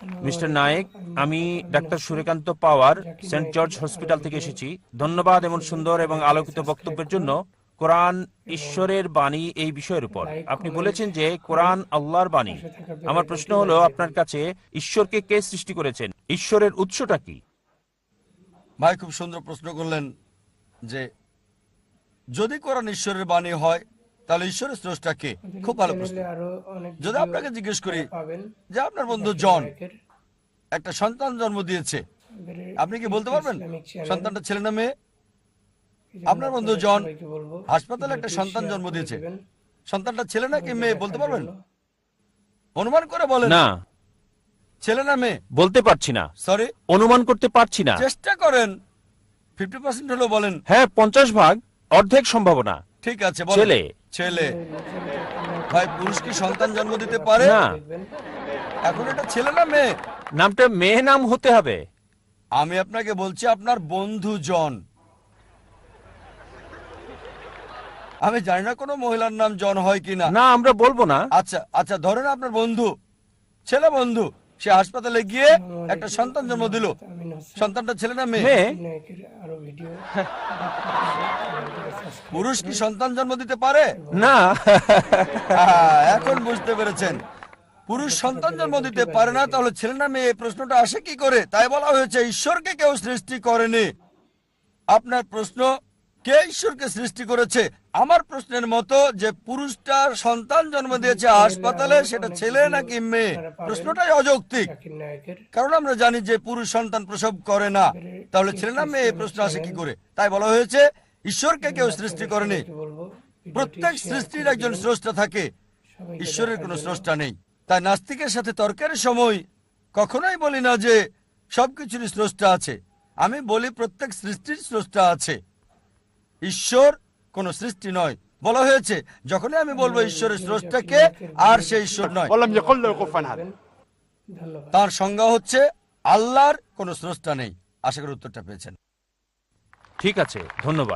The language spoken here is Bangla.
মিস্টার নায়েক, আমি ডাক্তার সূর্যকান্ত পাওয়ার, সেন্ট জর্জ হসপিটাল থেকে এসেছি। ধন্যবাদ এমন সুন্দর এবং আলোকিত বক্তব্যের জন্য। কোরআন ঈশ্বরের বাণী এই বিষয়ের উপর আপনি বলেছেন যে কোরআন আল্লাহর বাণী। আমার প্রশ্ন হলো, আপনার কাছে ঈশ্বরকে কে সৃষ্টি করেছেন? ঈশ্বরের উৎসটা কি? ভাই খুব সুন্দর প্রশ্ন করলেন যে যদি কোরআন ঈশ্বরের বাণী হয় তাহলে ঈশ্বরের স্রষ্টা কে। খুব ভালো প্রশ্ন। যদি আপনাকে জিজ্ঞেস করি যে আপনার বন্ধু জন একটা সন্তান জন্ম দিয়েছে, আপনি কি বলতে পারবেন সন্তানটা ছেলে না মেয়ে? আপনার বন্ধু জন হাসপাতালে একটা সন্তান জন্ম দিয়েছে, সন্তানটা ছেলে নাকি মেয়ে বলতে পারবেন? অনুমান করে বলেন। না, ছেলে না মেয়ে বলতে পারছি না। সরি, অনুমান করতে পারছি না। চেষ্টা করেন। 50% হলো বলেন। হ্যাঁ, 50 ভাগ, অর্ধেক সম্ভাবনা। ঠিক আছে, বলেন। ছেলে। ছেলে। ভাই পুরুষ কি সন্তান জন্ম দিতে পারে? না। এখন এটা ছেলে না মেয়ে? নামটা মেয়ে নাম হতে হবে। আমি আপনাকে বলছি আপনার বন্ধু জন। আমি জানি না কোনো মহিলার নাম জন হয় কিনা। না, আমরা বলবো না। আচ্ছা আচ্ছা, ধরেন আপনার বন্ধু, ছেলে বন্ধু, সে হাসপাতালে গিয়ে একটা সন্তান জন্ম দিল। সন্তানটা ছেলে না মেয়ে? মেয়ে। পুরুষ কি সন্তান জন্ম দিতে পারে? না। এখন বুঝতে পেরেছেন, পুরুষ সন্তান জন্ম দিতে পারে না, তাহলে ছেলে না মেয়ে এই প্রশ্নটা আসে কি করে? তাই বলা হয়েছে ঈশ্বরকে কেউ সৃষ্টি করেনি। আপনার প্রশ্ন কে ঈশ্বরকে সৃষ্টি করেছে, আমার প্রশ্নের মতো যে পুরুষটার সন্তান জন্ম দিয়েছে হাসপাতালে, সেটা ছেলে নাকি মেয়ে, প্রশ্নটাই অযৌক্তিক। কারণ আমরা জানি যে পুরুষ সন্তান প্রসব করে না, তাহলে ছেলে না মেয়ে এই প্রশ্ন আসে কি করে? তাই বলা হয়েছে ঈশ্বরকে কেউ সৃষ্টি করেনি। প্রত্যেক সৃষ্টির একজন স্রষ্টা থাকে, ঈশ্বরের কোনো স্রষ্টা নেই। তাই নাস্তিকের সাথে তর্কের সময় কখনোই বলি না যে সবকিছুরই স্রষ্টা আছে। আমি বলি প্রত্যেক সৃষ্টির স্রষ্টা আছে, ঈশ্বর কোন সৃষ্টি নয়। বলা হয়েছে যখনই আমি বলবো ঈশ্বরের স্রষ্টাকে, আর সে ঈশ্বর নয়। তার সংজ্ঞা হচ্ছে আল্লাহর কোন স্রষ্টা নেই। আশা করি উত্তরটা পেয়েছেন। ঠিক আছে, ধন্যবাদ।